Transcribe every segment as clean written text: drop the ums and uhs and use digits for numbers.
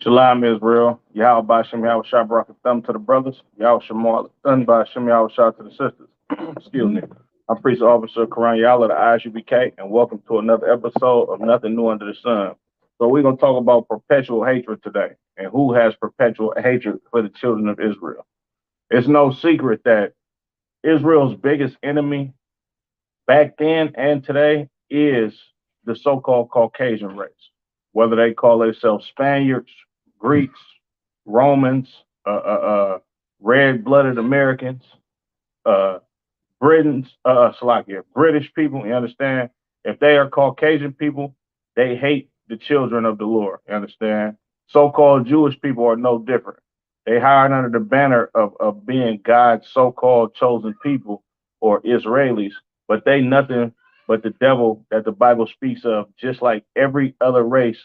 Shalom Israel, Yahweh Bashem, Yahweh Shah Barak Thumb to the brothers, Yahweh Shemal Thun Bashem, Yahweh Shah to the sisters. Excuse me. I'm Priest Officer Karan Yala, the Isupk, and welcome to another episode of Nothing New Under the Sun. So we're going to talk about perpetual hatred today and who has perpetual hatred for the children of Israel. It's no secret that Israel's biggest enemy back then and today is the so-called Caucasian race, whether they call themselves Spaniards, Greeks, Romans, red-blooded Americans, uh, British people. You understand? If they are Caucasian people, they hate the children of the Lord. You understand? So-called Jewish people are no different. They hired under the banner of being God's so-called chosen people or Israelis, but they nothing but the devil that the Bible speaks of, just like every other race,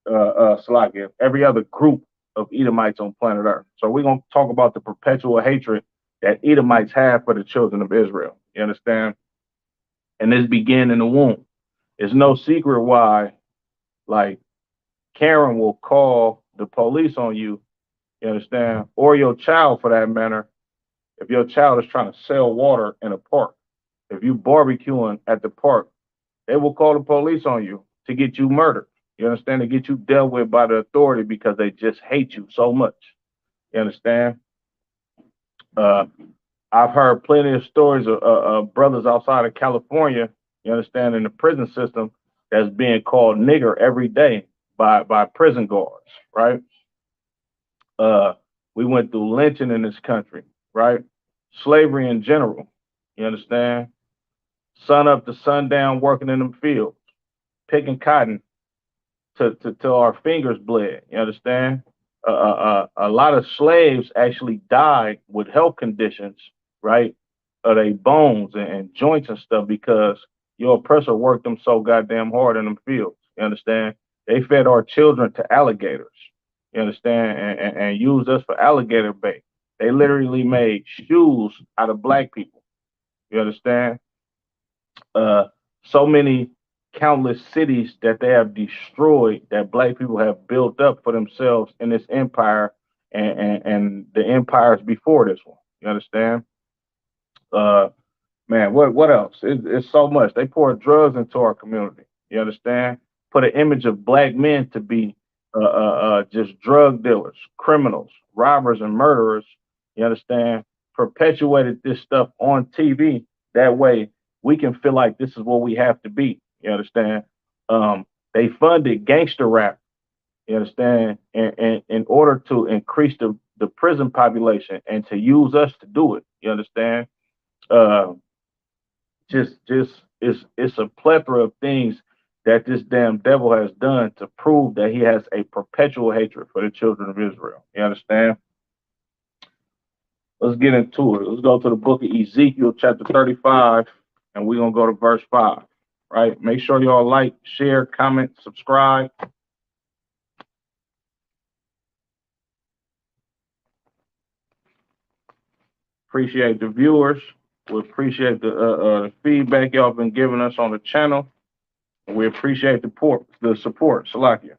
every other group of Edomites on planet Earth. So we're going to talk about the perpetual hatred that Edomites have for the children of Israel. You understand? And this began in the womb. It's no secret why, like, Karen will call the police on you, you understand, or your child for that matter, if your child is trying to sell water in a park. If you barbecuing at the park, they will call the police on you to get you murdered. You understand? To get you dealt with by the authority because they just hate you so much. You understand? Uh, I've heard plenty of stories of brothers outside of California, you understand, in the prison system that's being called nigger every day by prison guards, right? Uh, we went through lynching in this country, right? Slavery in general, you understand? Sun up to sundown working in them fields, picking cotton till our fingers bled, you understand? A lot of slaves actually died with health conditions, right? Of their bones and joints and stuff because your oppressor worked them so goddamn hard in them fields. You understand? They fed our children to alligators. You understand? And used us for alligator bait. They literally made shoes out of black people. You understand? Uh, so many countless cities that they have destroyed that black people have built up for themselves in this empire and the empires before this one. You understand? Uh, man, what else? It's so much. They pour drugs into our community. You understand? Put an image of black men to be just drug dealers, criminals, robbers, and murderers. You understand? Perpetuated this stuff on TV. That way we can feel like this is what we have to be. You understand? They funded gangster rap. You understand? And in order to increase the prison population and to use us to do it. You understand? Uh, just it's a plethora of things that this damn devil has done to prove that he has a perpetual hatred for the children of Israel. You understand? Let's get into it. Let's go to the book of Ezekiel, chapter 35, and we're gonna go to verse 5. Right? Make sure y'all like, share, comment, subscribe. Appreciate the viewers. We appreciate the feedback y'all been giving us on the channel. And we appreciate the support. Salakia.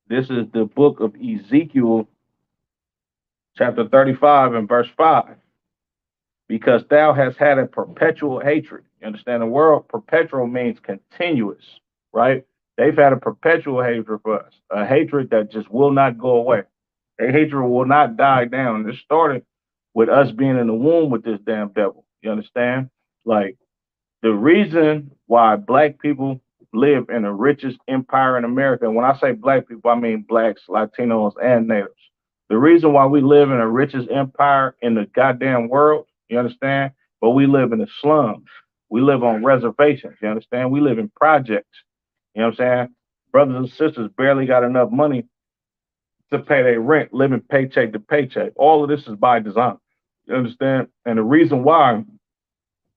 This is the book of Ezekiel, chapter 35 and verse 5. Because thou hast had a perpetual hatred. You understand the word perpetual means continuous, right? They've had a perpetual hatred for us, a hatred that just will not go away. A hatred will not die down. And it started with us being in the womb with this damn devil. You understand? Like the reason why black people live in the richest empire in America, and when I say black people, I mean blacks, Latinos, and natives. The reason why we live in the richest empire in the goddamn world, you understand? But we live in the slums. We live on reservations, you understand? We live in projects, you know what I'm saying? Brothers and sisters barely got enough money to pay their rent, living paycheck to paycheck. All of this is by design, you understand? And the reason why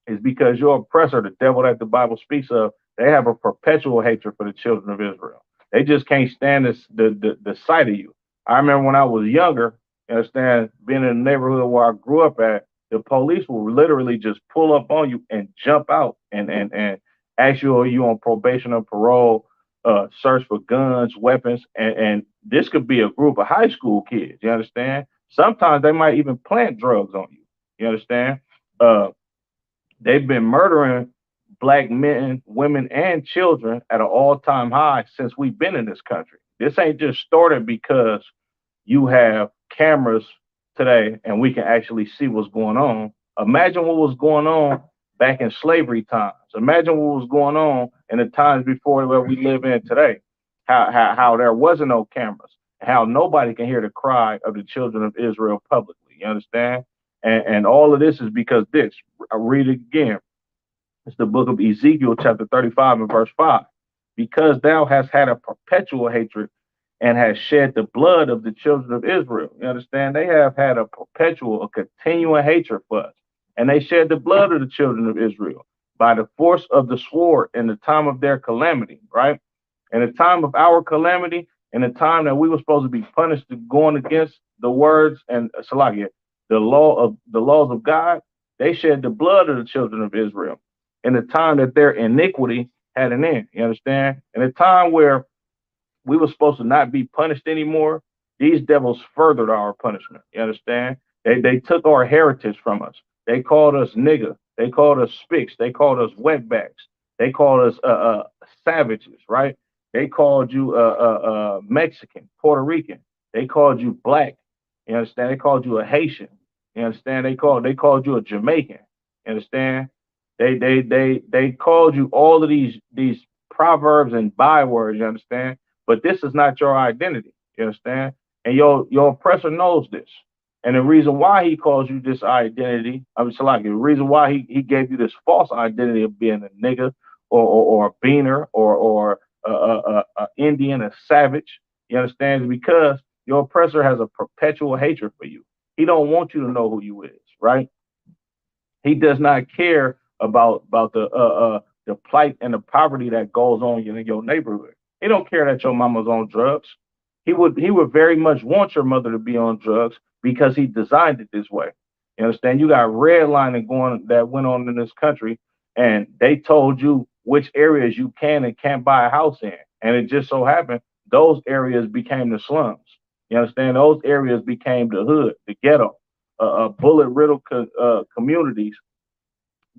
is because your oppressor, the devil that the Bible speaks of, they have a perpetual hatred for the children of Israel. They just can't stand this, the sight of you. I remember when I was younger, you understand, being in the neighborhood where I grew up at, the police will literally just pull up on you and jump out and ask you, are you on probation or parole, search for guns, weapons, and this could be a group of high school kids, you understand? Sometimes they might even plant drugs on you, you understand? Uh, they've been murdering black men, women, and children at an all-time high since we've been in this country. This ain't just started because you have cameras today and we can actually see what's going on. Imagine what was going on back in slavery times. Imagine what was going on in the times before where we live in today. How there wasn't no cameras, how nobody can hear the cry of the children of Israel publicly. You understand? And all of this is because this. I read it again. It's the book of Ezekiel, chapter 35 and verse 5. Because thou hast had a perpetual hatred and has shed the blood of the children of Israel. You understand? They have had a perpetual, a continual hatred for us. And they shed the blood of the children of Israel by the force of the sword in the time of their calamity, right? In the time of our calamity, in the time that we were supposed to be punished to going against the words and Salakia, the laws of God, they shed the blood of the children of Israel. In the time that their iniquity had an end. You understand? In a time where we were supposed to not be punished anymore, these devils furthered our punishment. You understand? They took our heritage from us. They called us nigger. They called us spicks. They called us wetbacks. They called us savages, right? They called you Mexican, Puerto Rican. They called you black. You understand? They called you a Haitian. You understand? They called you a Jamaican. You understand? They called you all of these proverbs and bywords. You understand? But this is not your identity. You understand? And your oppressor knows this. And the reason why he calls you this identity, I mean, Salaki, the reason why he gave you this false identity of being a nigga or a beaner or a Indian, a savage, you understand? Is because your oppressor has a perpetual hatred for you. He don't want you to know who you is, right? He does not care about the plight and the poverty that goes on in your neighborhood. He don't care that your mama's on drugs. He would very much want your mother to be on drugs because he designed it this way. You understand? You got redlining going that went on in this country, and they told you which areas you can and can't buy a house in, and it just so happened those areas became the slums. You understand? Those areas became the hood, the ghetto, bullet riddled communities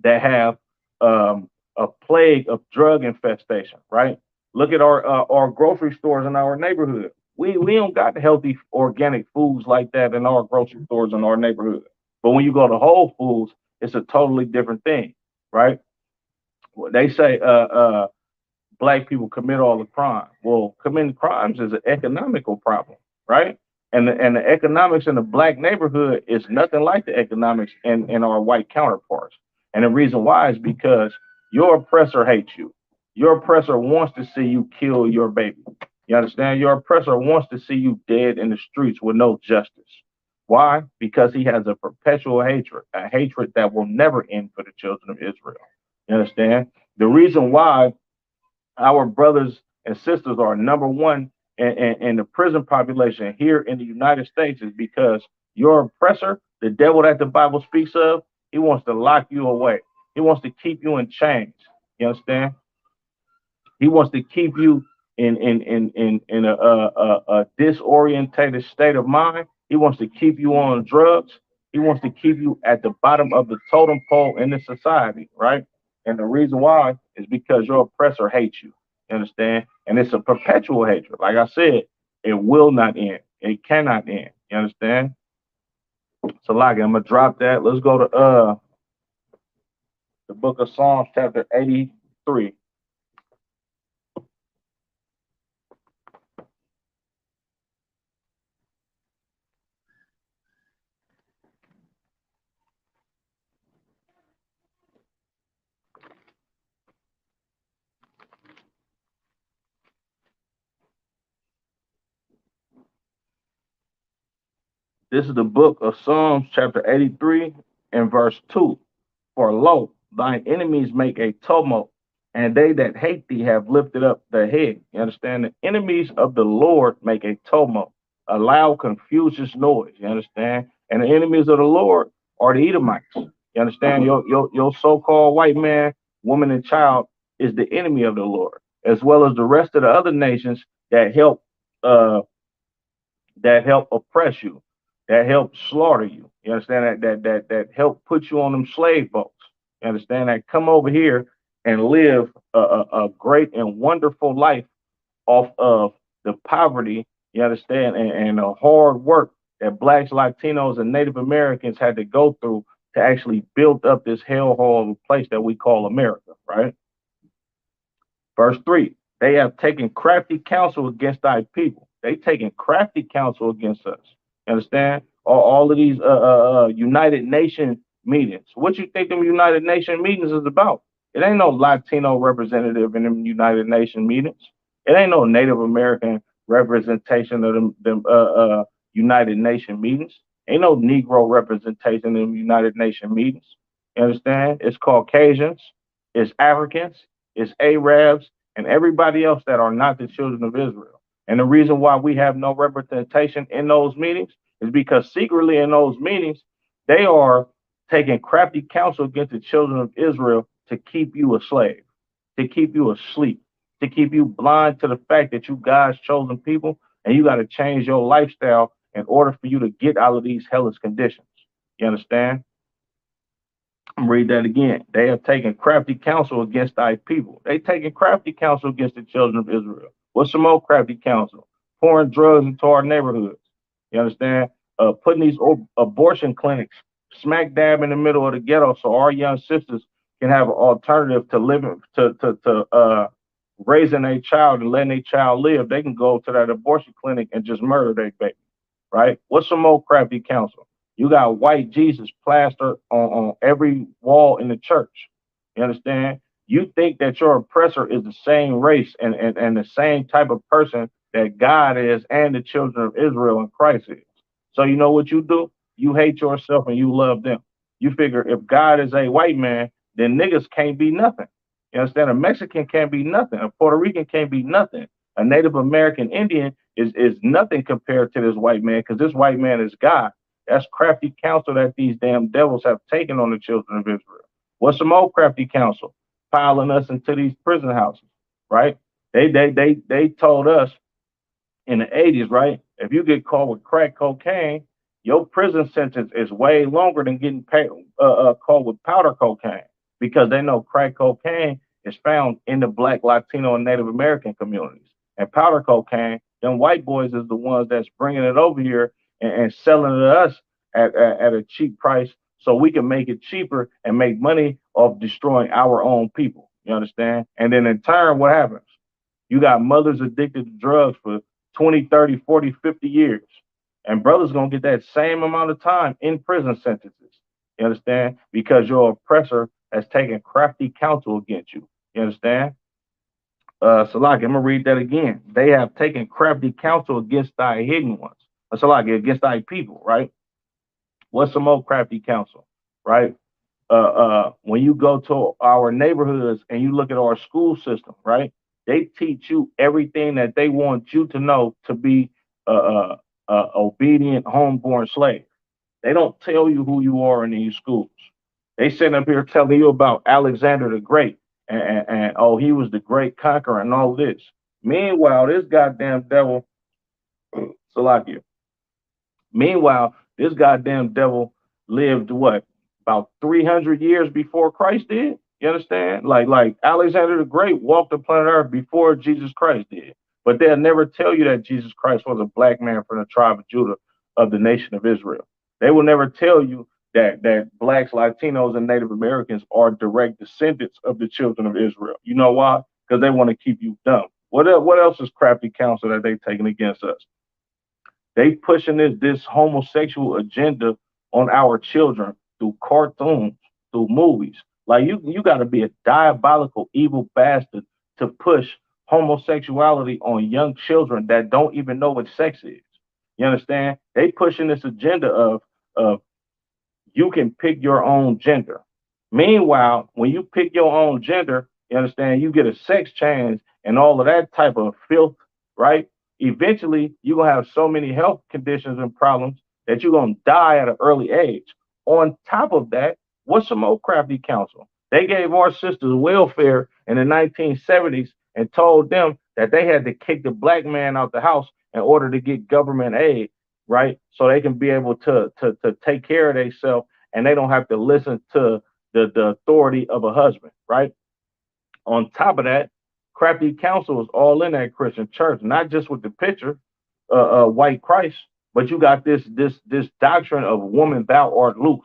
that have a plague of drug infestation, right? Look at our grocery stores in our neighborhood. We don't got healthy organic foods like that in our grocery stores in our neighborhood. But when you go to Whole Foods, it's a totally different thing, right? Well, they say black people commit all the crime. Well, committing crimes is an economical problem, right? And the economics in the black neighborhood is nothing like the economics in our white counterparts. And the reason why is because your oppressor hates you. Your oppressor wants to see you kill your baby. You understand? Your oppressor wants to see you dead in the streets with no justice. Why? Because he has a perpetual hatred, a hatred that will never end for the children of Israel. You understand? The reason why our brothers and sisters are number one in the prison population here in the United States is because your oppressor, the devil that the Bible speaks of, he wants to lock you away. He wants to keep you in chains. You understand? He wants to keep you in a disorientated state of mind. He wants to keep you on drugs. He wants to keep you at the bottom of the totem pole in the society, right? And the reason why is because your oppressor hates you. You understand? And it's a perpetual hatred. Like I said, it will not end. It cannot end. You understand? So like I'm gonna drop that. Let's go to the book of Psalms, chapter 83. This is the book of Psalms, chapter 83, and verse 2. For lo, thine enemies make a tumult, and they that hate thee have lifted up their head. You understand? The enemies of the Lord make a tumult. a loud, confucius noise. You understand? And the enemies of the Lord are the Edomites. You understand? Your so-called white man, woman, and child is the enemy of the Lord, as well as the rest of the other nations that uh help oppress you, that help slaughter you. You understand that help put you on them slave boats. You understand that come over here and live a great and wonderful life off of the poverty, you understand, and the hard work that blacks, Latinos, and Native Americans had to go through to actually build up this hellhole of a place that we call America, right? Verse 3, they have taken crafty counsel against thy people. They taken crafty counsel against us. You understand? All of these United Nation meetings. What you think them United Nation meetings is about? It ain't no Latino representative in them United Nation meetings. It ain't no Native American representation of them United Nation meetings. Ain't no Negro representation in them United Nation meetings. You understand? It's Caucasians, it's Africans, it's Arabs, and everybody else that are not the children of Israel. And the reason why we have no representation in those meetings is because secretly in those meetings, they are taking crafty counsel against the children of Israel to keep you a slave, to keep you asleep, to keep you blind to the fact that you God's chosen people and you got to change your lifestyle in order for you to get out of these hellish conditions. You understand? I'm read that again. They have taken crafty counsel against thy people. They taken crafty counsel against the children of Israel. What's some more crafty counsel? Pouring drugs into our neighborhoods. You understand? Putting these abortion clinics smack dab in the middle of the ghetto so our young sisters can have an alternative to living to raising a child and letting a child live. They can go to that abortion clinic and just murder their baby, right? What's some more crafty counsel? You got white Jesus plastered on every wall in the church. You understand? You think that your oppressor is the same race and the same type of person that God is and the children of Israel and Christ is. So you know what you do? You hate yourself and you love them. You figure if God is a white man, then niggas can't be nothing. You understand? A Mexican can't be nothing. A Puerto Rican can't be nothing. A Native American Indian is nothing compared to this white man because this white man is God. That's crafty counsel that these damn devils have taken on the children of Israel. What's some more crafty counsel? Piling us into these prison houses, right? They told us in the 80s, right? If you get caught with crack cocaine, your prison sentence is way longer than getting caught with powder cocaine because they know crack cocaine is found in the Black, Latino, and Native American communities. And powder cocaine, them white boys is the ones that's bringing it over here and selling it to us at a cheap price so we can make it cheaper and make money off destroying our own people. You understand? And then in turn, what happens? You got mothers addicted to drugs for 20, 30, 40, 50 years. And brothers going to get that same amount of time in prison sentences. You understand? Because your oppressor has taken crafty counsel against you. You understand? Salaki, I'm going to read that again. They have taken crafty counsel against thy hidden ones. Salaki, against thy people, right? What's some more crafty counsel, right? When you go to our neighborhoods and you look at our school system, right? They teach you everything that they want you to know to be obedient, homeborn slave. They don't tell you who you are in these schools. They sit up here telling you about Alexander the Great and oh, he was the great conqueror and all this. Meanwhile, this goddamn devil, Salakia. Meanwhile, this goddamn devil lived what about 300 years before Christ did. You understand? Like Alexander the Great walked the planet Earth before Jesus Christ did. But they'll never tell you that Jesus Christ was a black man from the tribe of Judah of the nation of Israel. They will never tell you that blacks, Latinos, and Native Americans are direct descendants of the children of Israel. You know why? Because they want to keep you dumb. What else is crafty counsel that they taking against us? They pushing this homosexual agenda on our children through cartoons, through movies. Like you got to be a diabolical, evil bastard to push homosexuality on young children that don't even know what sex is. You understand? They pushing this agenda of you can pick your own gender. Meanwhile, when you pick your own gender, you understand, you get a sex change and all of that type of filth, right? Eventually, you're gonna have so many health conditions and problems that you're gonna die at an early age. On top of that, what's some more crafty counsel? They gave our sisters welfare in the 1970s and told them that they had to kick the black man out the house in order to get government aid, right? So they can be able to take care of themselves and they don't have to listen to the authority of a husband, right? On top of that, crafty counsel is all in that Christian church, not just with the picture, white Christ, but you got this doctrine of woman thou art loose,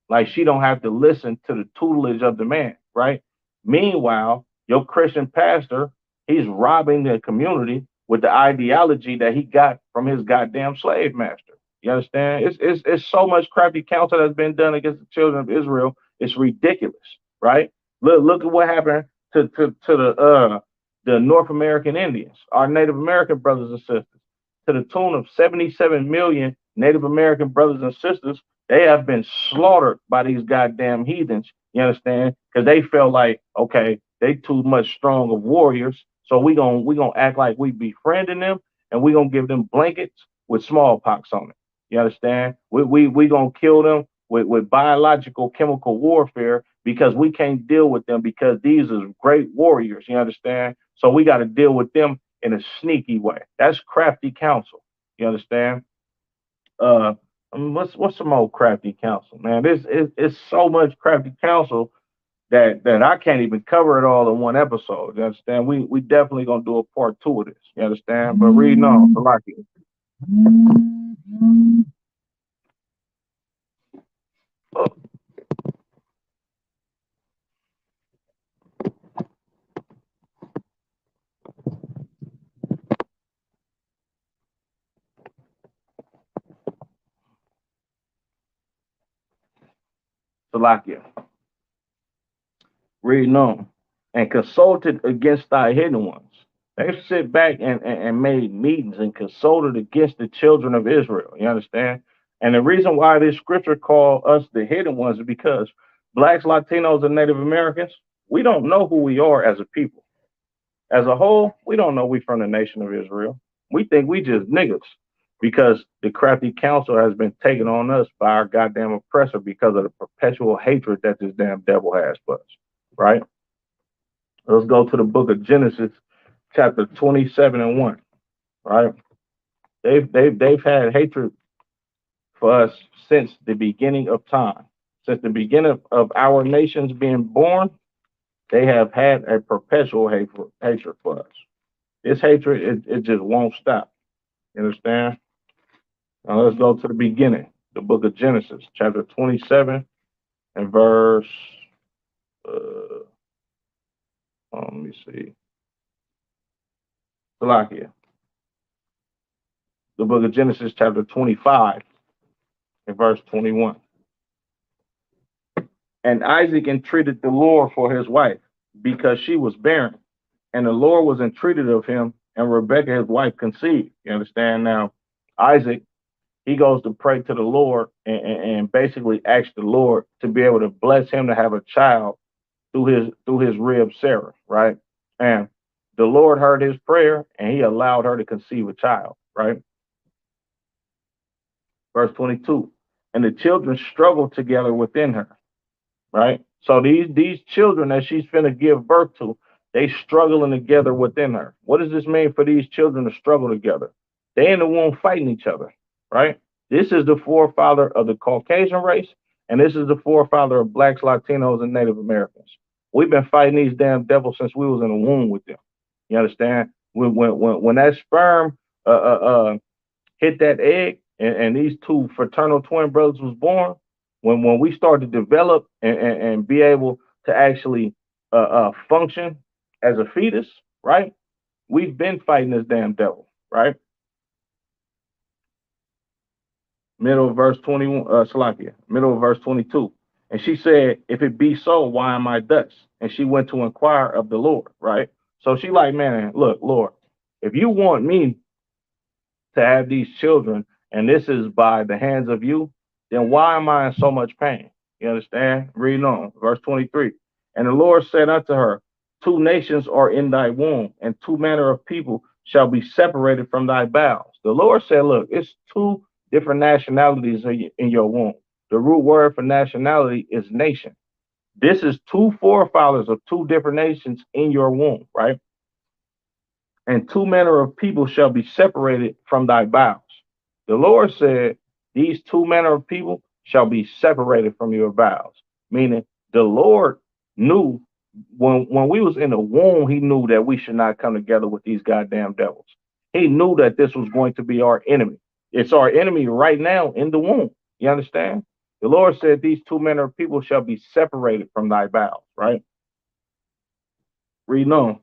like she don't have to listen to the tutelage of the man, right? Meanwhile, your Christian pastor, he's robbing the community with the ideology that he got from his goddamn slave master. You understand? It's so much crafty counsel that's been done against the children of Israel. It's ridiculous, right? Look at what happened to the North American Indians, our Native American brothers and sisters, to the tune of 77 million Native American brothers and sisters. They have been slaughtered by these goddamn heathens. You understand? Because they felt like, okay, they too much strong of warriors, so we gonna act like we befriending them, and we gonna give them blankets with smallpox on it. You understand? We gonna kill them with biological chemical warfare because we can't deal with them because these are great warriors. You understand? So we got to deal with them in a sneaky way. That's crafty counsel. You understand? What's some old crafty counsel, man? This is it's so much crafty counsel that I can't even cover it all in one episode. You understand? We definitely gonna do a part two of this. You understand? But reading on, Salaki. Oh, Salakia. Reading on, and consulted against thy hidden ones. They sit back and made meetings and consulted against the children of Israel. You understand? And the reason why this scripture called us the hidden ones is because blacks, Latinos, and Native Americans, we don't know who we are as a people. As a whole, we don't know we from the nation of Israel. We think we just niggas because the crafty counsel has been taken on us by our goddamn oppressor because of the perpetual hatred that this damn devil has for us. Right? Let's go to the book of Genesis, chapter 27 and 1. Right? They've had hatred for us since the beginning of time. Since the beginning of our nations being born, they have had a perpetual hatred for us. This hatred, it just won't stop. You understand? Now let's go to the beginning, the book of Genesis, chapter 27 and verse, let me see, Salakia. The book of Genesis, chapter 25 and verse 21. And Isaac entreated the Lord for his wife because she was barren. And the Lord was entreated of him, and Rebekah, his wife, conceived. You understand? Now, Isaac, he goes to pray to the Lord and basically asks the Lord to be able to bless him to have a child through his rib Sarah, right? And the Lord heard his prayer and he allowed her to conceive a child, right? Verse 22. And the children struggled together within her, right? So these children that she's finna give birth to, they struggling together within her. What does this mean for these children to struggle together? They in the womb fighting each other, right? This is the forefather of the Caucasian race, and this is the forefather of blacks, Latinos, and Native Americans. We've been fighting these damn devils since we was in the womb with them. You understand? When that sperm hit that egg and these two fraternal twin brothers was born, when we start to develop and be able to actually function as a fetus, right? We've been fighting this damn devil, right? Middle of verse 21, Salakia, middle of verse 22. And she said, if it be so, why am I thus? And she went to inquire of the Lord, right? So she like, man, look, Lord, if you want me to have these children, and this is by the hands of you, then why am I in so much pain? You understand? Reading on, verse 23. And the Lord said unto her, Two nations are in thy womb, and two manner of people shall be separated from thy bowels. The Lord said, look, it's two different nationalities in your womb. The root word for nationality is nation. This is two forefathers of two different nations in your womb, right? And two manner of people shall be separated from thy bowels. The Lord said, these two manner of people shall be separated from your bowels. Meaning the Lord knew when we was in the womb, he knew that we should not come together with these goddamn devils. He knew that this was going to be our enemy. It's our enemy right now in the womb. You understand? The Lord said, these two manner of people shall be separated from thy bowels, right? Read on.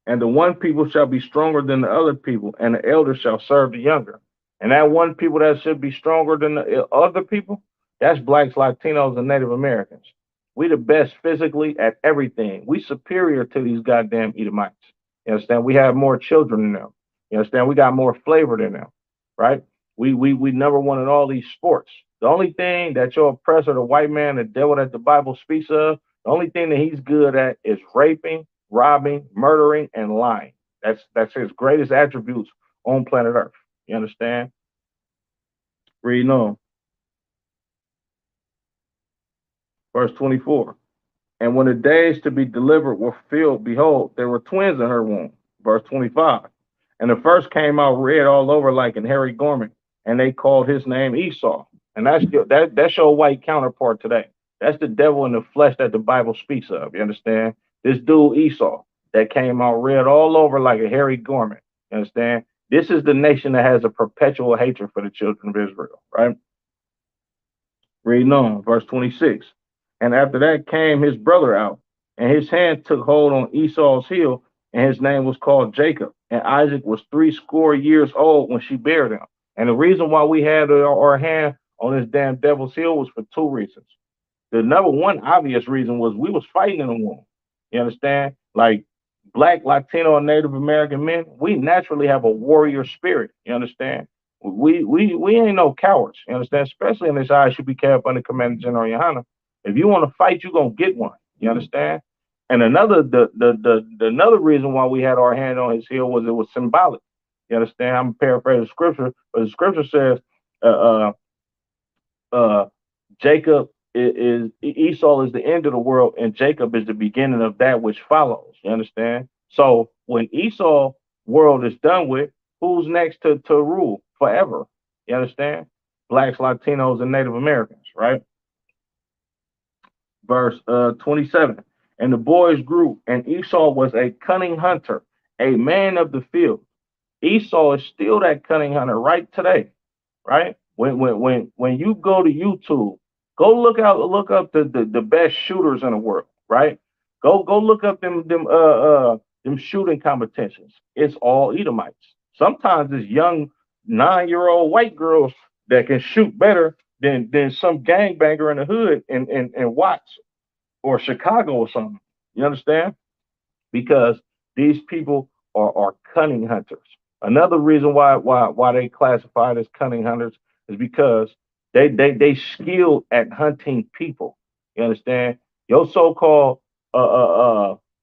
And the one people shall be stronger than the other people, and the elder shall serve the younger. And that one people that should be stronger than the other people, that's blacks, Latinos, and Native Americans. We the best physically at everything. We superior to these goddamn Edomites. You understand? We have more children than them. You understand? We got more flavor than them, right? We never wanted all these sports. The only thing that your oppressor, the white man, the devil that the Bible speaks of, the only thing that he's good at is raping, robbing, murdering, and lying. That's his greatest attributes on planet Earth. You understand? Reading on. Verse 24. And when the days to be delivered were filled, behold, there were twins in her womb. Verse 25. And the first came out red all over like an hairy garment, and they called his name Esau. And that's your white counterpart today. That's the devil in the flesh that the Bible speaks of. You understand? This dude Esau that came out red all over like a hairy garment. You understand? This is the nation that has a perpetual hatred for the children of Israel, right? Reading on, verse 26. And after that came his brother out, and his hand took hold on Esau's heel, and his name was called Jacob. And Isaac was 60 years old when she bare him. And the reason why we had our hand on this damn devil's heel was for two reasons. The number one obvious reason was we was fighting in the womb. You understand? Like black, Latino, and Native American men, we naturally have a warrior spirit. You understand? We ain't no cowards. You understand? Especially in this eye should be kept under Commander General Yohana. If you want to fight, you're gonna get one. You understand? And another reason why we had our hand on his heel was it was symbolic. You understand? I'm paraphrasing scripture, but the scripture says uh, uh, Jacob is Esau is the end of the world, and Jacob is the beginning of that which follows. You understand? So when Esau world is done with, who's next to rule forever? You understand? Blacks, Latinos, and Native Americans, right? Verse 27. And the boys grew, and Esau was a cunning hunter, a man of the field. Esau is still that cunning hunter right today, right? When you go to YouTube, go look up the best shooters in the world, right? Go look up them shooting competitions. It's all Edomites. Sometimes it's young 9-year-old white girls that can shoot better than some gangbanger in the hood in Watts or Chicago or something. You understand? Because these people are cunning hunters. Another reason why they classified as cunning hunters is because they skilled at hunting people. You understand? Your so-called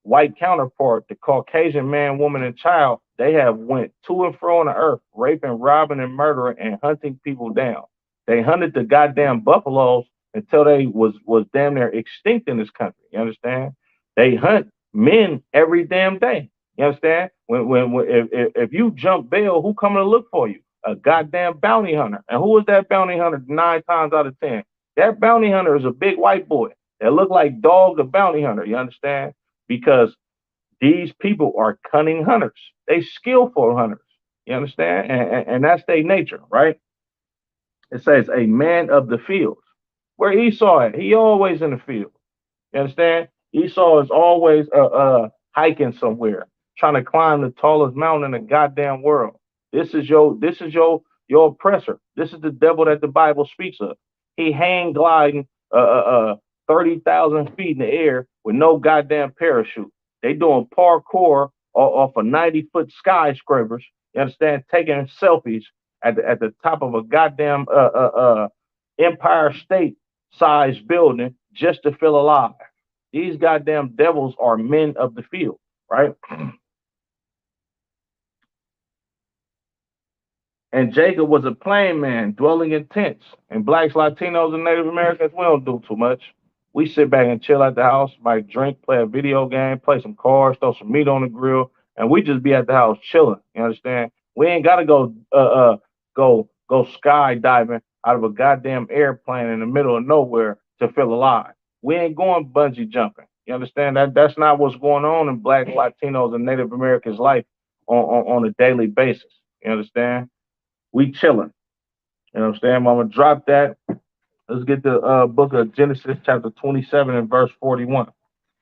white counterpart, the Caucasian man, woman, and child, they have went to and fro on the earth, raping, robbing, and murdering, and hunting people down. They hunted the goddamn buffaloes until they was damn near extinct in this country. You understand? They hunt men every damn day. You understand? When if you jump bail, who coming to look for you? A goddamn bounty hunter. And who is that bounty hunter 9 times out of 10? That bounty hunter is a big white boy that look like Dog the bounty hunter. You understand? Because these people are cunning hunters. They skillful hunters. You understand? And that's their nature, right? It says a man of the field. Where Esau at? He always in the field. You understand? Esau is always hiking somewhere, trying to climb the tallest mountain in the goddamn world. This is your oppressor. This is the devil that the Bible speaks of. He hang gliding 30,000 feet in the air with no goddamn parachute. They doing parkour off of 90-foot skyscrapers. You understand? Taking selfies at the top of a goddamn Empire State sized building just to feel alive. These goddamn devils are men of the field, right? And Jacob was a plain man dwelling in tents. And blacks, Latinos, and Native Americans, we don't do too much. We sit back and chill at the house, might drink, play a video game, play some cards, throw some meat on the grill, and we just be at the house chilling. You understand? We ain't gotta go skydiving out of a goddamn airplane in the middle of nowhere to feel alive. We ain't going bungee jumping. You understand that? That's not what's going on in Black, Latinos, and Native Americans' life on a daily basis. You understand? We chilling. You know what I'm saying? I'm gonna drop that. Let's get the book of Genesis, chapter 27 and verse 41.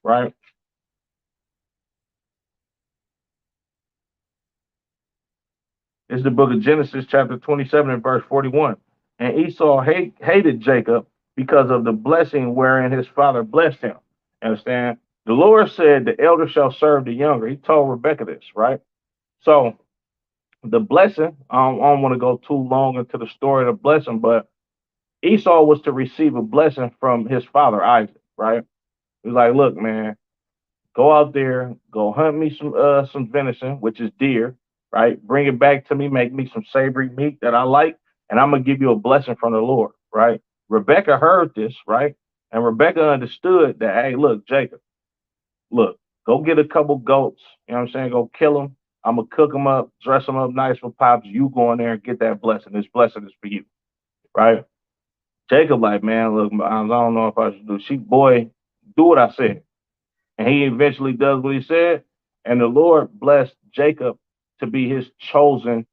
Right? It's the book of Genesis, chapter 27 and verse 41. And Esau hated Jacob because of the blessing wherein his father blessed him. Understand? The Lord said, "The elder shall serve the younger." He told Rebecca this, right? So the blessing, I don't want to go too long into the story of the blessing, but Esau was to receive a blessing from his father Isaac, right? He was like, "Look, man, go out there, go hunt me some venison, which is deer, right? Bring it back to me, make me some savory meat that I like, and I'm gonna give you a blessing from the Lord," right? Rebecca heard this, right? And Rebecca understood that, hey, look, Jacob, look, go get a couple goats, you know what I'm saying? Go kill them. I'm gonna cook them up, dress them up nice for pops. You go in there and get that blessing. This blessing is for you, right? Jacob, like, man, look, I don't know if I should do. She, boy, do what I said. And he eventually does what he said. And the Lord blessed Jacob to be his chosen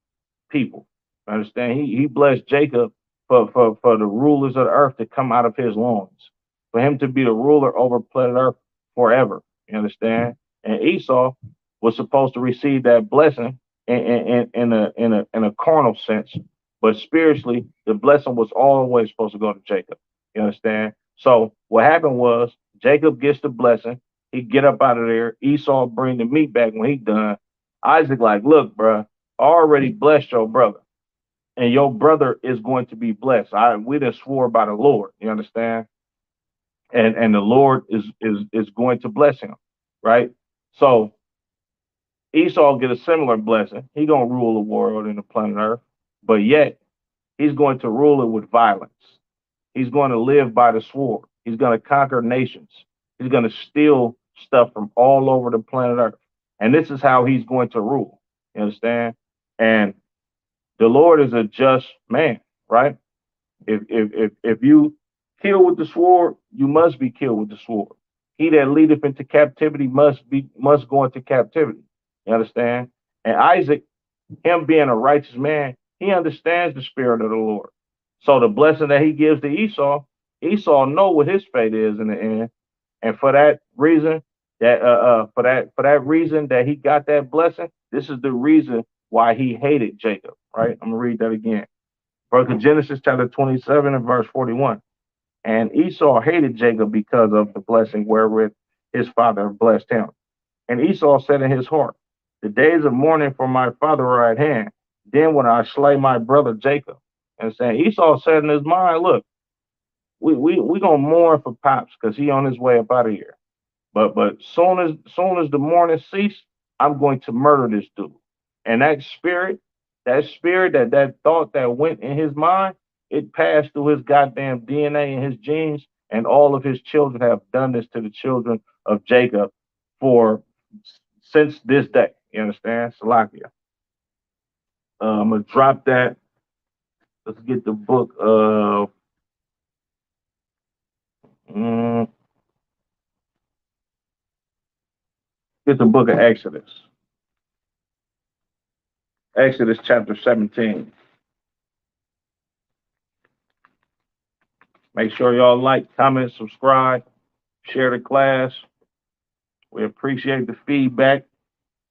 people. Understand? He blessed Jacob for the rulers of the earth to come out of his loins, for him to be the ruler over planet earth forever. You understand? And Esau was supposed to receive that blessing in a carnal sense, but spiritually, the blessing was always supposed to go to Jacob. You understand? So what happened was Jacob gets the blessing. He get up out of there. Esau bring the meat back when he done. Isaac like, look, bro, I already blessed your brother, and your brother is going to be blessed. We done swore by the Lord. You understand? And the Lord is going to bless him, right? So Esau get a similar blessing. He gonna rule the world in the planet Earth, but yet he's going to rule it with violence. He's going to live by the sword. He's going to conquer nations. He's going to steal stuff from all over the planet Earth. And this is how he's going to rule. You understand? And the Lord is a just man, right? If you kill with the sword, you must be killed with the sword. He that leadeth into captivity must go into captivity. You understand? And Isaac, him being a righteous man, he understands the spirit of the Lord. So the blessing that he gives to Esau, Esau know what his fate is in the end, and for that reason, for that reason that he got that blessing, this is the reason why he hated Jacob. Right? I'm gonna read that again. Book of Genesis chapter 27 and verse 41. And Esau hated Jacob because of the blessing wherewith his father blessed him. And Esau said in his heart, "The days of mourning for my father are at hand. Then when I slay my brother Jacob." And saying Esau said in his mind, look, we gonna mourn for Pops because he on his way up out of here. But soon as the mourning cease, I'm going to murder this dude. And that spirit, that thought that went in his mind, it passed through his goddamn DNA and his genes, and all of his children have done this to the children of Jacob for since this day. You understand? Salakia. I'm gonna drop that. Let's get the book of mm, get the book of Exodus. Exodus chapter 17. Make sure y'all like, comment, subscribe, share the class. We appreciate the feedback.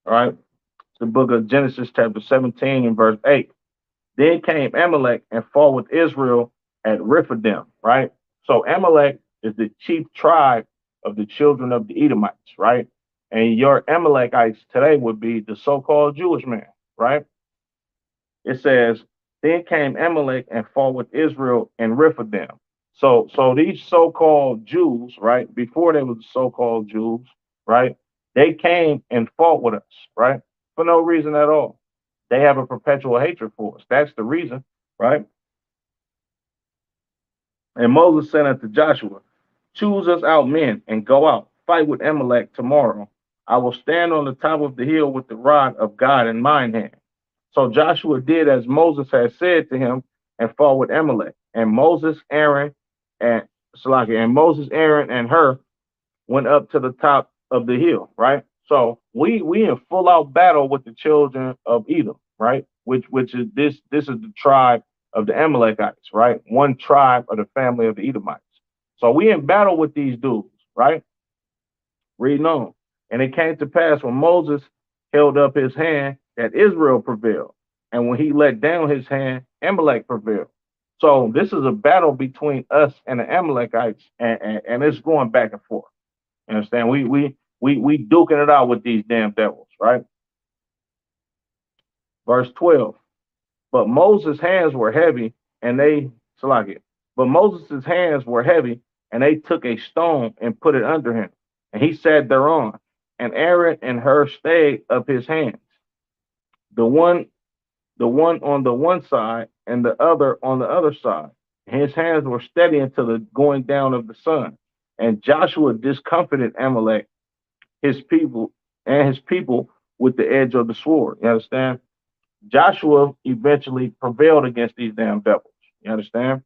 All right. It's the book of Genesis chapter 17 and verse 8. Then came Amalek and fought with Israel at Rephidim, right? So Amalek is the chief tribe of the children of the Edomites, right? And your Amalekites today would be the so-called Jewish man, right? It says, then came Amalek and fought with Israel in Rephidim. So these so-called Jews, right? Before they were so-called Jews, right? They came and fought with us, right? For no reason at all. They have a perpetual hatred for us. That's the reason, right? And Moses said unto Joshua, choose us out men and go out, fight with Amalek tomorrow. I will stand on the top of the hill with the rod of God in mine hand. So Joshua did as Moses had said to him and fought with Amalek. And Moses, Aaron, and Salaki, and Moses, Aaron, and Hur went up to the top of the hill, right? So we in full out battle with the children of Edom, right? Which is this is the tribe of the Amalekites, right? One tribe of the family of the Edomites. So we in battle with these dudes, right? Reading on. And it came to pass when Moses held up his hand that Israel prevailed. And when he let down his hand, Amalek prevailed. So this is a battle between us and the Amalekites, and it's going back and forth. You understand? We duking it out with these damn devils, right? Verse 12. But Moses' hands were heavy, and they Salakia. But Moses' hands were heavy, and they took a stone and put it under him, and he sat thereon. And Aaron and Hur stayed up his hands, the one on the one side, and the other on the other side. His hands were steady until the going down of the sun. And Joshua discomfited Amalek, his people, and his people with the edge of the sword. You understand? Joshua eventually prevailed against these damn devils. You understand?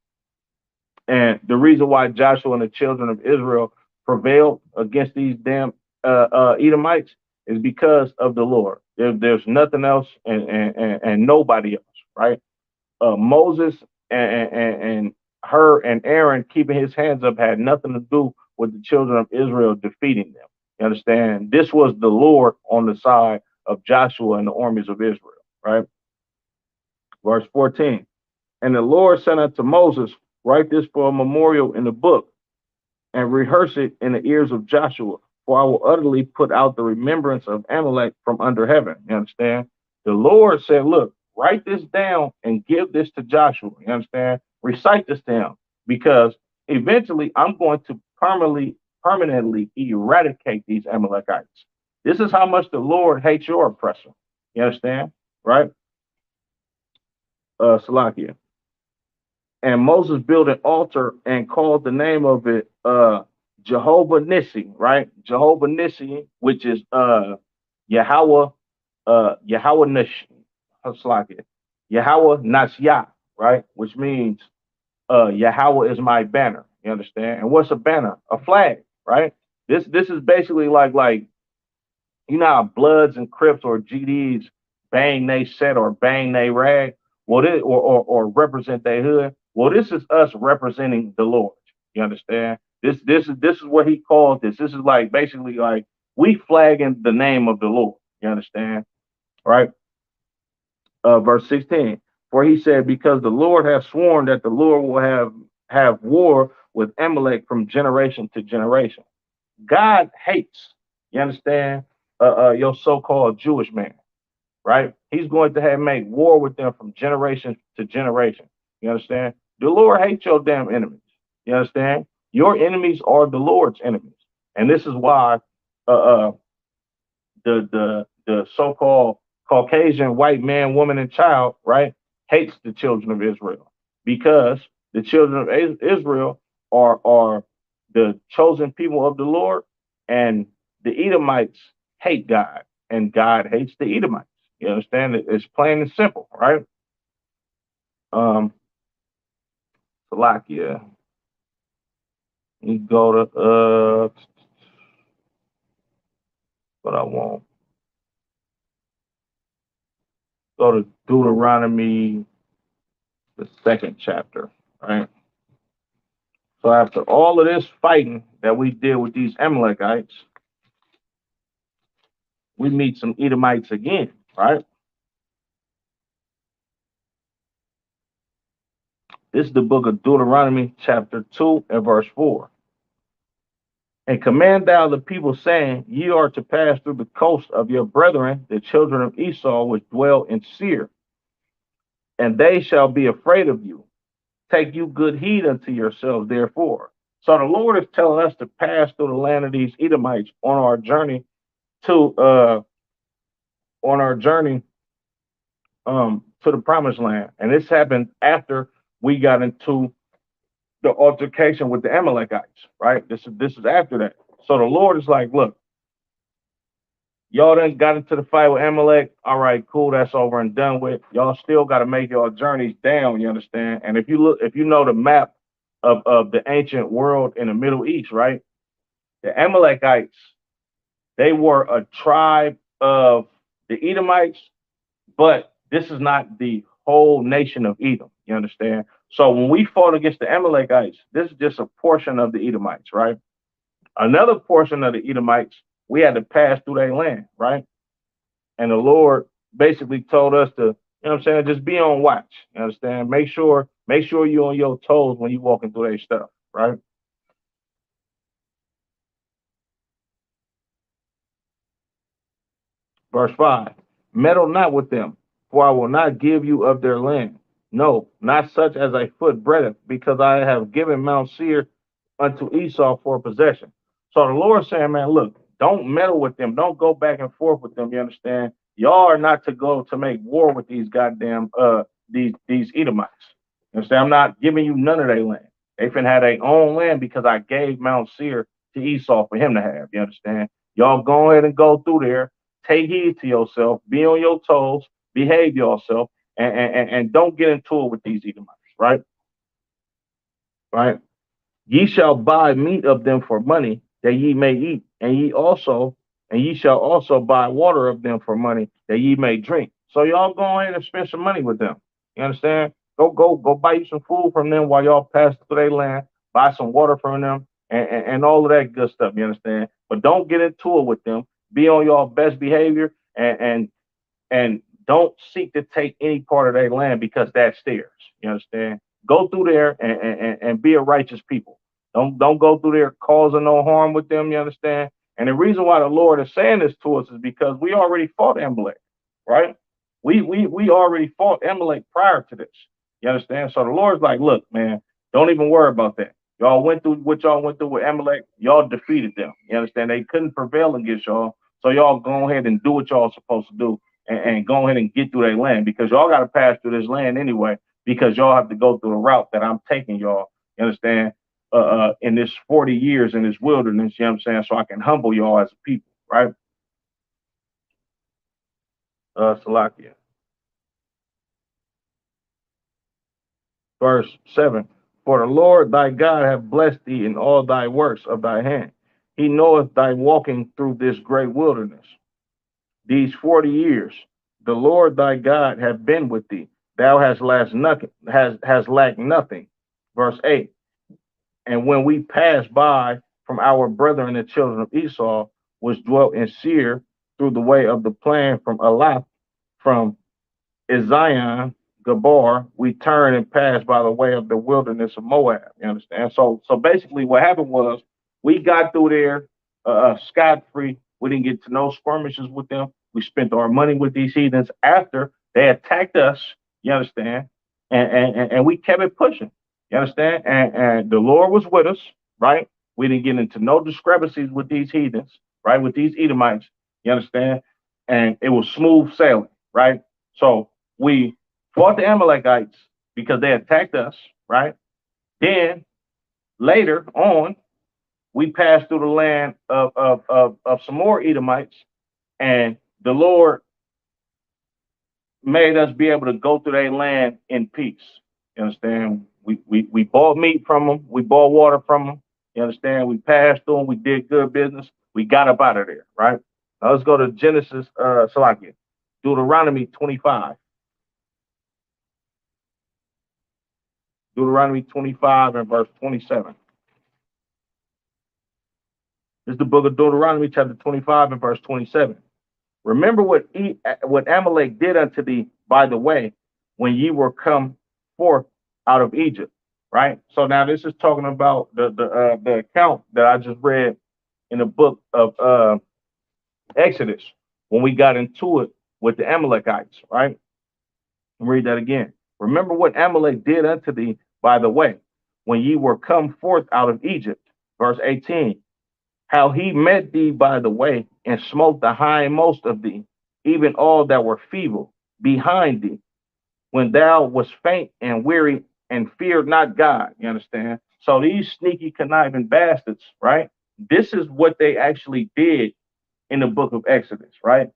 And the reason why Joshua and the children of Israel prevailed against these damn Edomites is because of the Lord. There's nothing else and nobody else, right? Moses and Hur and Aaron keeping his hands up had nothing to do with the children of Israel defeating them. You understand? This was the Lord on the side of Joshua and the armies of Israel, right? Verse 14. And the Lord said unto Moses, write this for a memorial in the book and rehearse it in the ears of Joshua, for I will utterly put out the remembrance of Amalek from under heaven. You understand? The Lord said, look, write this down and give this to Joshua. You understand? Recite this to him, because eventually I'm going to permanently eradicate these Amalekites. This is how much the Lord hates your oppressor. You understand? Right? Salakia. And Moses built an altar and called the name of it Jehovah Nissi, right? Jehovah Nissi, which is Yahweh Yahweh Nissi, Yahweh Nasya, right? Which means Yahweh is my banner. You understand? And what's a banner? A flag, right? This is basically like you know how Bloods and Crips or GDs bang they set or bang they rag, well, this, or represent their hood. Well, this is us representing the Lord. You understand? This is what he called this. This is like basically like we flagging the name of the Lord. You understand? Right? Verse 16. For he said, because the Lord has sworn that the Lord will have war with Amalek from generation to generation. God hates, you understand, your so-called Jewish man, right? He's going to have make war with them from generation to generation. You understand? The Lord hates your damn enemies. You understand? Your enemies are the Lord's enemies, and this is why the so-called Caucasian white man, woman, and child, right, hates the children of Israel, because the children of Israel are the chosen people of the Lord, and the Edomites hate God, and God hates the Edomites. You understand? It's plain and simple, right? Salakia. You go to what I want. Go to Deuteronomy, the 2nd chapter, right? So after all of this fighting that we did with these Amalekites, we meet some Edomites again, right? This is the book of Deuteronomy, chapter 2 and verse 4. And command thou the people, saying, ye are to pass through the coast of your brethren, the children of Esau, which dwell in Seir, and they shall be afraid of you. Take you good heed unto yourselves, therefore. So the Lord is telling us to pass through the land of these Edomites to uh on our journey to the promised land. And this happened after we got into the altercation with the Amalekites, right? This is after that. So the Lord is like, look, y'all done got into the fight with Amalek. All right, cool, that's over and done with. Y'all still got to make your journeys down, you understand? And if you know the map of the ancient world in the Middle East, right? The Amalekites, they were a tribe of the Edomites, but this is not the whole nation of Edom. You understand? So when we fought against the Amalekites, this is just a portion of the Edomites, right? Another portion of the Edomites, we had to pass through their land, right? And the Lord basically told us to, you know what I'm saying, just be on watch. You understand? Make sure you're on your toes when you walking through their stuff, right? Verse 5, meddle not with them, for I will not give you of their land. No, not such as a foot breadth, because I have given Mount Seir unto Esau for possession. So the Lord saying, man, look, don't meddle with them. Don't go back and forth with them. You understand? Y'all are not to go to make war with these goddamn these Edomites. You understand? I'm not giving you none of their land. They finna have their own land because I gave Mount Seir to Esau for him to have. You understand? Y'all go ahead and go through there, take heed to yourself, be on your toes, behave yourself, and don't get into it with these Edomites, right? Right? Ye shall buy meat of them for money that ye may eat, and ye shall also buy water of them for money that ye may drink. So y'all go ahead and spend some money with them. You understand? Go buy you some food from them while y'all pass through their land, buy some water from them, and all of that good stuff. You understand? But don't get into it with them. Be on your best behavior and don't seek to take any part of their land because that's theirs. You understand? Go through there and be a righteous people. Don't go through there causing no harm with them. You understand? And the reason why the Lord is saying this to us is because we already fought Amalek, right? We already fought Amalek prior to this. You understand? So the Lord's like, look, man, don't even worry about that. Y'all went through what y'all went through with Amalek. Y'all defeated them. You understand? They couldn't prevail against y'all. So y'all go ahead and do what y'all supposed to do and go ahead and get through their land because y'all got to pass through this land anyway because y'all have to go through the route that I'm taking y'all. You understand? In this 40 years in this wilderness, you know what I'm saying? So I can humble y'all as a people, right? Salakia. Verse 7, for the Lord thy God hath blessed thee in all thy works of thy hand. He knoweth thy walking through this great wilderness. These 40 years, the Lord thy God hath been with thee. Thou hast lacked nothing. Verse 8, and when we passed by from our brethren the children of Esau, which dwelt in Seir, through the way of the plain from Elath, from Izion, Gabar, we turned and passed by the way of the wilderness of Moab. You understand? So basically, what happened was we got through there scot free. We didn't get to no skirmishes with them. We spent our money with these heathens after they attacked us. You understand? And we kept it pushing. You understand? And the Lord was with us, right? We didn't get into no discrepancies with these heathens, right? With these Edomites. You understand? And it was smooth sailing, right? So we fought the Amalekites because they attacked us, right? Then later on, we passed through the land of some more Edomites, and the Lord made us be able to go through their land in peace. You understand? We bought meat from them, we bought water from them. You understand? We passed through them, we did good business, we got up out of there, right? Now let's go to Genesis, Salakia, Deuteronomy 25. Deuteronomy 25 and verse 27. This is the book of Deuteronomy, chapter 25 and verse 27. Remember what Amalek did unto thee by the way when ye were come forth out of Egypt, right? So now this is talking about the account that I just read in the book of Exodus when we got into it with the Amalekites, right? Read that again. Remember what Amalek did unto thee by the way, when ye were come forth out of Egypt. Verse 18, how he met thee by the way, and smote the hindmost of thee, even all that were feeble behind thee, when thou wast faint and weary and feared not God. You understand? So these sneaky, conniving bastards, right? This is what they actually did in the book of Exodus, right?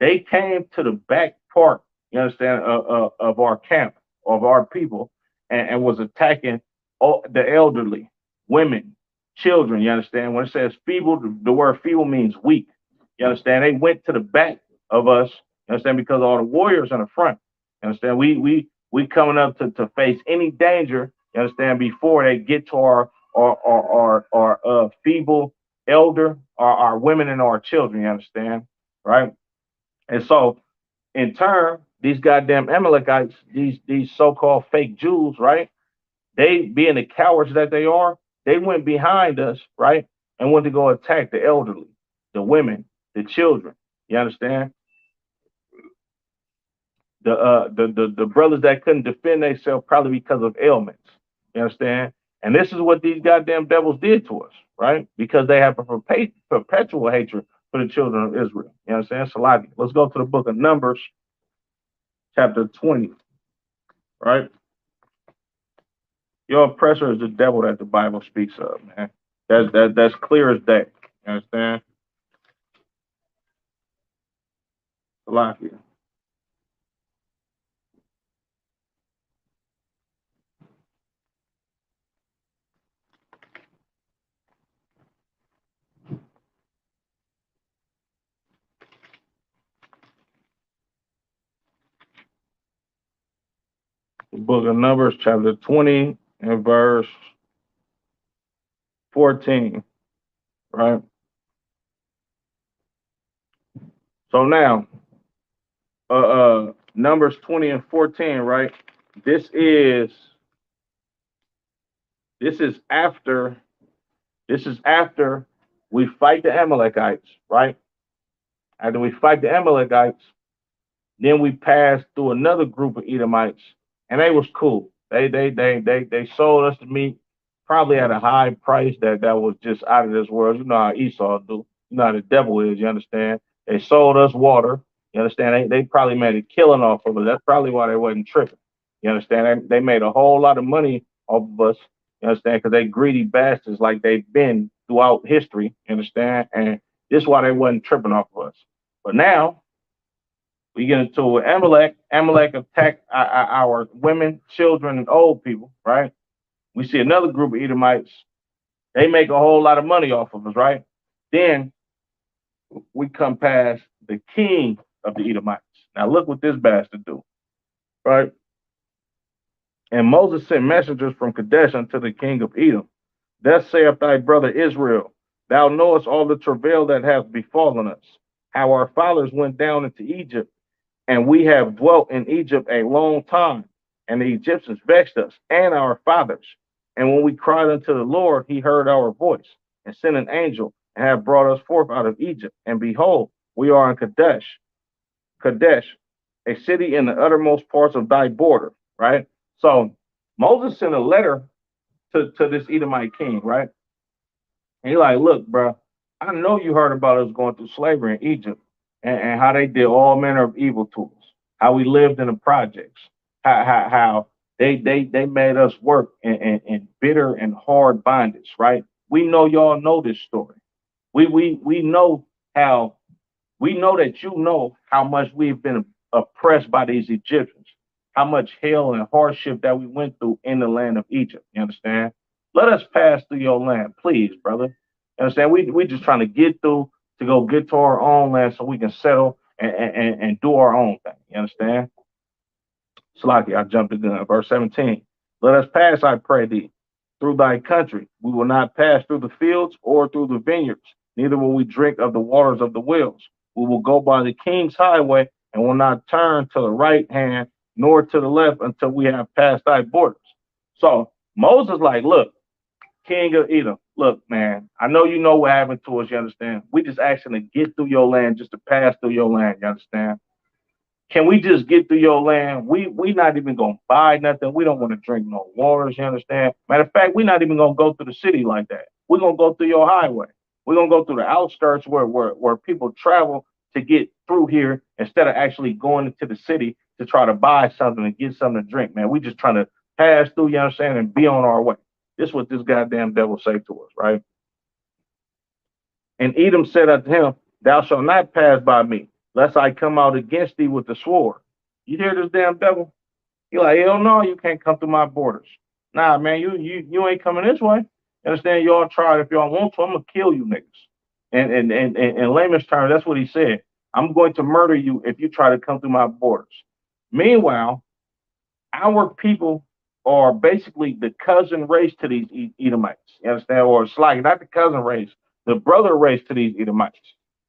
They came to the back part, you understand, of our camp, of our people, and was attacking all the elderly, women, children. You understand? When it says feeble, the word feeble means weak. You understand? They went to the back of us. You understand? Because all the warriors in the front. You understand? We coming up to face any danger. You understand? Before they get to our feeble elder, our women and our children. You understand? Right? And so, in turn, these goddamn Amalekites, these so-called fake Jews, right? They, being the cowards that they are, they went behind us, right, and went to go attack the elderly, the women, the children. You understand? The brothers that couldn't defend themselves probably because of ailments. You understand? And this is what these goddamn devils did to us, right? Because they have a perpetual hatred for the children of Israel. You understand? Salaki. Let's go to the book of Numbers, chapter 20, right? Your oppressor is the devil that the Bible speaks of, man. That's clear as day. You understand? Salakia. The book of Numbers, chapter 20, and verse 14, right? So now, Numbers 20 and 14, right? This is this is after this is after we fight the Amalekites, right? After we fight the Amalekites, then we passed through another group of Edomites, and they was cool. They sold us the meat probably at a high price that was just out of this world. You know how Esau do. You know how the devil is. You understand? They sold us water. You understand? They probably made a killing off of us. That's probably why they wasn't tripping. You understand? They made a whole lot of money off of us. You understand? Because they greedy bastards like they've been throughout history. You understand? And this is why they wasn't tripping off of us. But now we get into Amalek. Amalek attacked our women, children, and old people, right? We see another group of Edomites. They make a whole lot of money off of us, right? Then we come past the king of the Edomites. Now look what this bastard do, right? And Moses sent messengers from Kadesh unto the king of Edom. Thus saith thy brother Israel, thou knowest all the travail that hath befallen us, how our fathers went down into Egypt, and we have dwelt in Egypt a long time, and the Egyptians vexed us and our fathers. And when we cried unto the Lord, he heard our voice, and sent an angel, and have brought us forth out of Egypt. And behold, we are in Kadesh, a city in the uttermost parts of thy border, right? So Moses sent a letter to this Edomite king, right? And he like, look, bro, I know you heard about us going through slavery in Egypt, and how they did all manner of evil to us, how we lived in the projects, how they made us work in bitter and hard bondage, right? We know y'all know this story. We know how we know that you know how much we've been oppressed by these Egyptians, how much hell and hardship that we went through in the land of Egypt. You understand? Let us pass through your land, please, brother. You understand? We just trying to get through to go get to our own land so we can settle and do our own thing. You understand? Slaki, I jumped the gun. Verse 17. Let us pass, I pray thee, through thy country. We will not pass through the fields or through the vineyards, neither will we drink of the waters of the wells. We will go by the king's highway and will not turn to the right hand nor to the left until we have passed thy borders. So Moses, like, look, King of Edom, look, man, I know you know what happened to us, you understand? We just asking to get through your land, just to pass through your land, you understand? Can we just get through your land? We not even gonna buy nothing. We don't want to drink no waters. You understand? Matter of fact, we're not even gonna go through the city like that. We're gonna go through your highway. We're gonna go through the outskirts where people travel to get through here instead of actually going into the city to try to buy something and get something to drink. Man, we just trying to pass through. You understand? And be on our way. This is what this goddamn devil say to us, right? And Edom said unto him, Thou shalt not pass by me, lest I come out against thee with the sword. You hear this damn devil? He like, hell no, you can't come through my borders. Nah, man, you ain't coming this way. Understand? Y'all try it if y'all want to. I'm gonna kill you niggas. And in layman's terms, that's what he said. I'm going to murder you if you try to come through my borders. Meanwhile, our people are basically the cousin race to these Edomites. You understand? Or it's like not the cousin race, the brother race to these Edomites.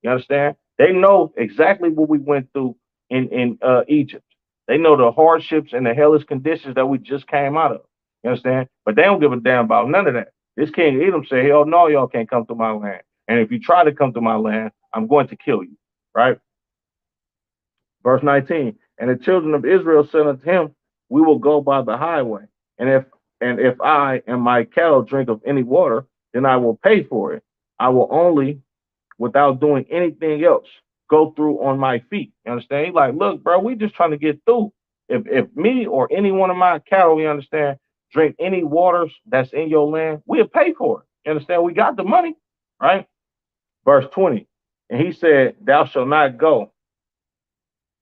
You understand? They know exactly what we went through in Egypt. They know the hardships and the hellish conditions that we just came out of. You understand? But they don't give a damn about none of that. This King Edom said, hell no, y'all can't come through my land. And if you try to come through my land, I'm going to kill you. Right? Verse 19. And the children of Israel said unto him, We will go by the highway. And if I and my cattle drink of any water, then I will pay for it. I will only, without doing anything else, go through on my feet. You understand? He's like, look, bro, we just trying to get through. If me or any one of my cattle, you understand, drink any waters that's in your land, we'll pay for it. You understand? We got the money, right? Verse 20. And he said, Thou shalt not go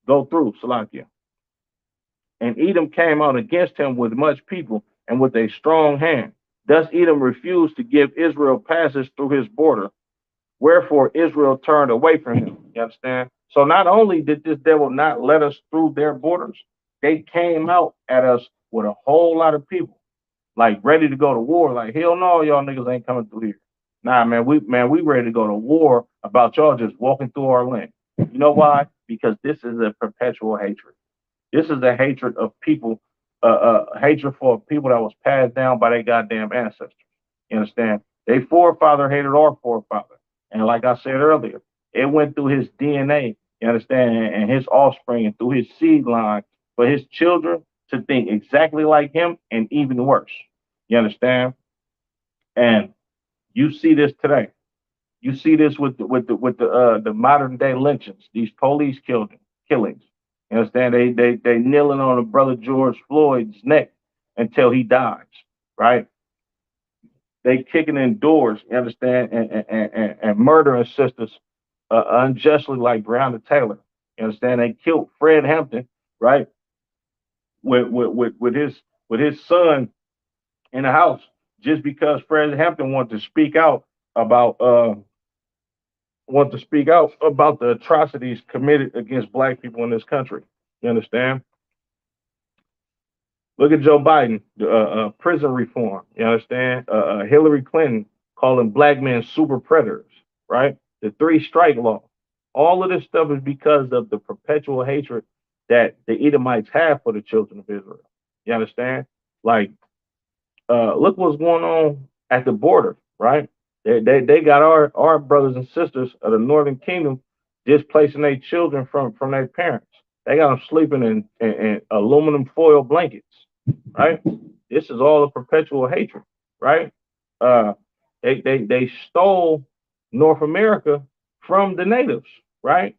through, Salakia. And Edom came out against him with much people and with a strong hand. Thus Edom refused to give Israel passage through his border. Wherefore Israel turned away from him. You understand? So not only did this devil not let us through their borders, they came out at us with a whole lot of people, like ready to go to war. Like, hell no, y'all niggas ain't coming through here. Nah, we ready to go to war about y'all just walking through our land. You know why? Because this is a perpetual hatred. This is a hatred of people, hatred for people that was passed down by their goddamn ancestors. You understand? They forefather hated our forefather. And like I said earlier, it went through his DNA, you understand, and his offspring and through his seed line for his children to think exactly like him and even worse. You understand? And you see this today. You see this with the modern day lynchings, these police killings. You understand? They kneeling on a brother George Floyd's neck until he dies, right? They kicking in doors, you understand, and murdering sisters unjustly like Breonna Taylor. You understand? They killed Fred Hampton, right? With his son in the house just because Fred Hampton wanted to speak out about the atrocities committed against black people in this country. You understand? Look at Joe Biden, prison reform. You understand? Hillary Clinton calling black men super predators, right? The three strike law. All of this stuff is because of the perpetual hatred that the Edomites have for the children of Israel. You understand? Like, look what's going on at the border, right? They got our brothers and sisters of the Northern Kingdom displacing their children from their parents. They got them sleeping in aluminum foil blankets, right? This is all a perpetual hatred, right? Uh, they stole North America from the natives, right?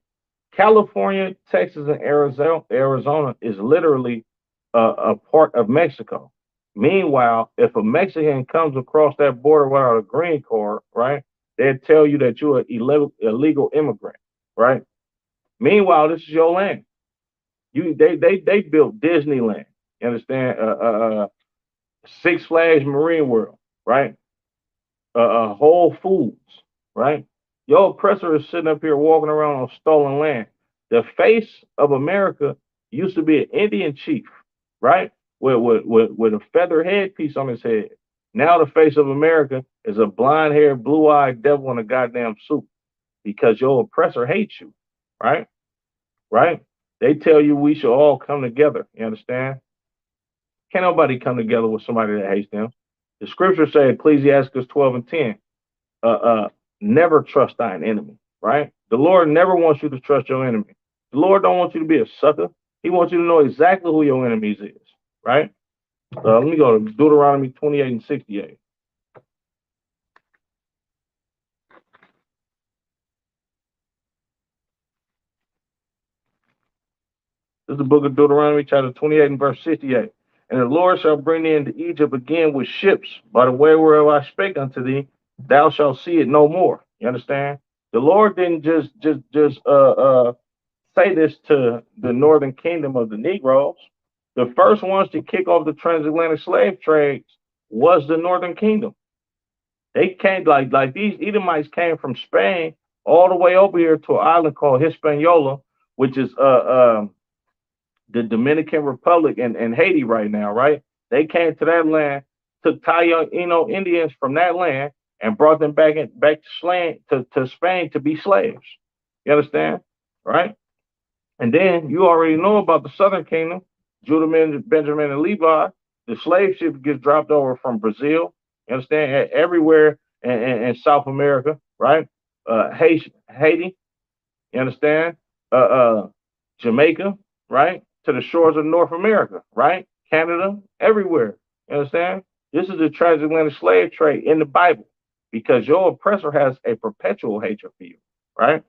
California, Texas, and Arizona is literally a part of Mexico. Meanwhile, if a Mexican comes across that border without a green card, right, they'll tell you that you're an illegal immigrant, right? Meanwhile, this is your land. They built Disneyland. You understand? Six Flags Marine World, right? Whole Foods, right? Your oppressor is sitting up here walking around on stolen land. The face of America used to be an Indian chief, right? With a feather headpiece on his head. Now the face of America is a blonde-haired, blue-eyed devil in a goddamn suit because your oppressor hates you, right? Right? They tell you we should all come together. You understand? Can't nobody come together with somebody that hates them. The scripture says, Ecclesiastes 12 and 10, never trust thine enemy, right? The Lord never wants you to trust your enemy. The Lord don't want you to be a sucker. He wants you to know exactly who your enemies is, right? Let me go to Deuteronomy 28 and 68. This is the book of Deuteronomy, chapter 28 and verse 68. And the Lord shall bring thee into Egypt again with ships, by the way whereof I spake unto thee, thou shalt see it no more. You understand? The Lord didn't just say this to the northern kingdom of the Negroes. The first ones to kick off the transatlantic slave trades was the northern kingdom. They came like these Edomites came from Spain all the way over here to an island called Hispaniola, which is the Dominican Republic and Haiti right now, right? They came to that land, took Taino Indians from that land, and brought them back to Spain to be slaves. You understand, right? And then you already know about the Southern Kingdom, Judah, Benjamin, and Levi. The slave ship gets dropped over from Brazil. You understand? Everywhere in South America, right? Haiti, you understand? Jamaica, right? To the shores of North America, right? Canada, everywhere. You understand? This is the transatlantic slave trade in the Bible because your oppressor has a perpetual hatred for you, right?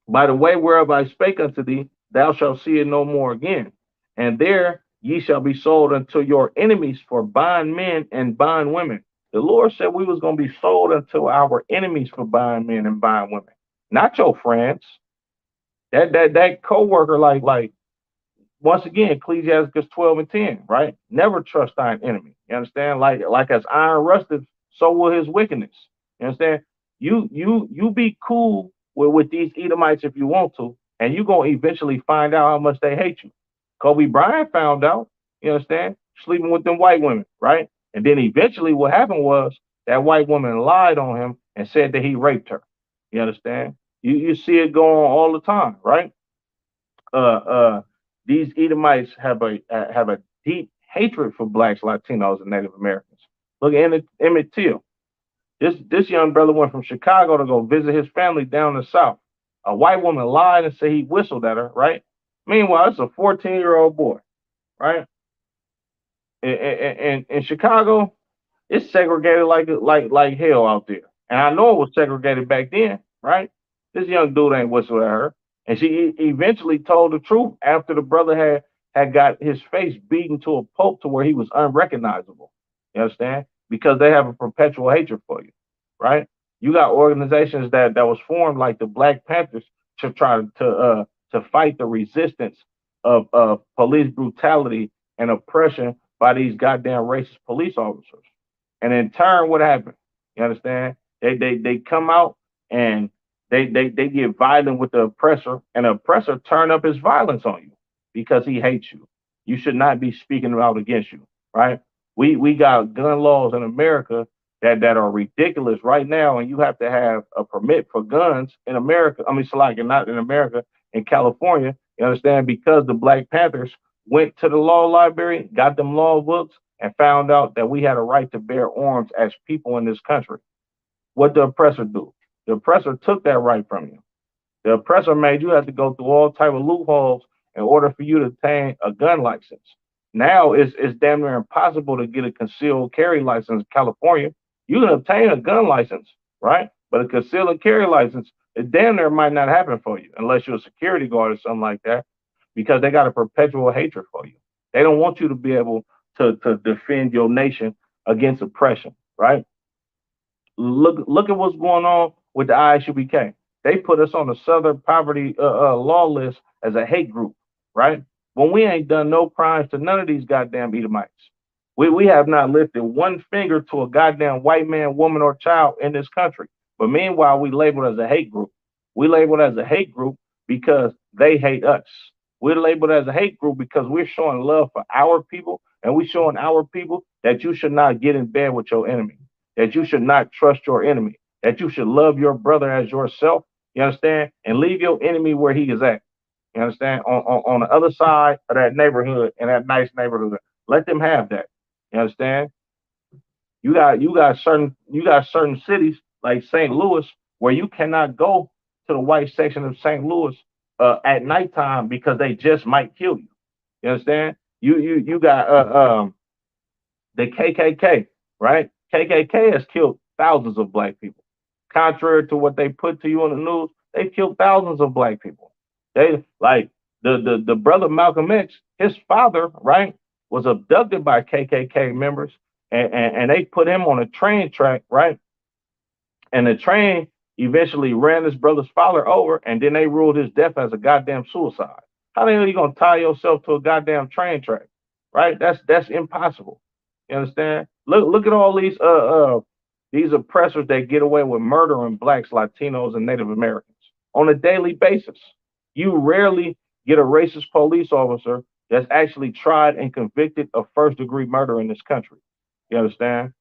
By the way whereof I spake unto thee, thou shalt see it no more again. And there ye shall be sold unto your enemies for bondmen and bondwomen. The Lord said we was going to be sold unto our enemies for bondmen and bondwomen, not your friends. That co-worker, like once again, Ecclesiastes 12 and 10, right? Never trust thine enemy. You understand? Like as iron rusted, so will his wickedness. You understand? You be cool with these Edomites if you want to, and you're gonna eventually find out how much they hate you. Kobe Bryant found out, you understand, sleeping with them white women, right? And then eventually what happened was that white woman lied on him and said that he raped her. You understand? You see it going on all the time, right? uh, uh, these Edomites have a deep hatred for blacks, Latinos, and Native Americans. Look at Emmett Till. This young brother went from Chicago to go visit his family down in the South. A white woman lied and said he whistled at her, right? Meanwhile, it's a 14-year-old boy, right? In Chicago, it's segregated like hell out there. And I know it was segregated back then, right? This young dude ain't whistled at her. And she eventually told the truth after the brother had got his face beaten to a pulp to where he was unrecognizable. You understand? Because they have a perpetual hatred for you, right? You got organizations that was formed like the Black Panthers to try to fight the resistance of police brutality and oppression by these goddamn racist police officers. And in turn, what happened? You understand? They come out and they get violent with the oppressor, and the oppressor turn up his violence on you because he hates you. You should not be speaking out against you, right? We got gun laws in America that are ridiculous right now, and you have to have a permit for guns in America. I mean, so like not in America, in California. You understand? Because the Black Panthers went to the law library, got them law books, and found out that we had a right to bear arms as people in this country. What the oppressor do? The oppressor took that right from you. The oppressor made you have to go through all type of loopholes in order for you to obtain a gun license. Now it's damn near impossible to get a concealed carry license in California. You can obtain a gun license, right? But a concealed and carry license, it damn near might not happen for you unless you're a security guard or something like that, because they got a perpetual hatred for you. They don't want you to be able to defend your nation against oppression, right? Look at what's going on with the ISUBK. They put us on the Southern Poverty Law list as a hate group, right? When we ain't done no crimes to none of these goddamn Edomites. We have not lifted one finger to a goddamn white man, woman, or child in this country. But meanwhile, we labeled as a hate group. We labeled as a hate group because they hate us. We're labeled as a hate group because we're showing love for our people, and we're showing our people that you should not get in bed with your enemy, that you should not trust your enemy, that you should love your brother as yourself, you understand, and leave your enemy where he is at. You understand? On the other side of that neighborhood, in that nice neighborhood. Let them have that. You understand? You got certain cities like St. Louis where you cannot go to the white section of St. Louis at nighttime because they just might kill you. You understand? You got the KKK, right? KKK has killed thousands of black people. Contrary to what they put to you on the news, they've killed thousands of black people. They like the brother Malcolm X, his father, right, was abducted by KKK members, and they put him on a train track, right, and the train eventually ran his brother's father over, and then they ruled his death as a goddamn suicide. How the hell are you gonna tie yourself to a goddamn train track? Right? That's impossible. You understand? Look at all these oppressors that get away with murdering blacks, Latinos, and Native Americans on a daily basis. You rarely get a racist police officer that's actually tried and convicted of first degree murder in this country. You understand?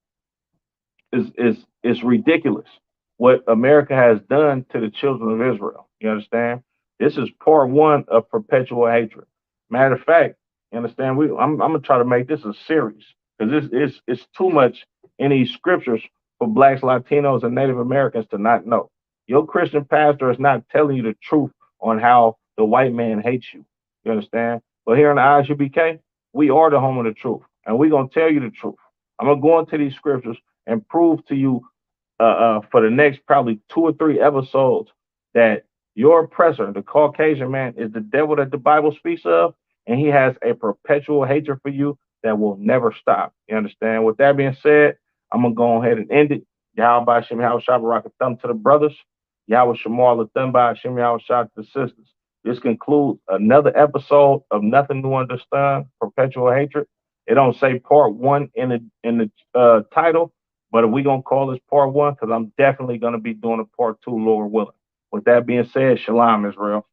Is ridiculous what America has done to the children of Israel. You understand? This is part one of perpetual hatred. Matter of fact, you understand? I'm gonna try to make this a series because it's too much in these scriptures for blacks, Latinos, and Native Americans to not know. Your Christian pastor is not telling you the truth on how the white man hates you. You understand? But here in the ISUBK, we are the home of the truth, and we're gonna tell you the truth. I'm gonna go into these scriptures and prove to you for the next probably 2 or 3 episodes that your oppressor, the Caucasian man, is the devil that the Bible speaks of, and he has a perpetual hatred for you that will never stop. You understand? With that being said, I'm gonna go ahead and end it. Yahweh Shem Yahweh Shabbat a thumb to the brothers. Yahweh Shamar the thumb by Shem Yahweh Shabbat to the sisters. This concludes another episode of Nothing to Understand, Perpetual Hatred. It don't say part one in the title, but we gonna call this part one because I'm definitely gonna be doing a part two, Lord willing. With that being said, Shalom, Israel.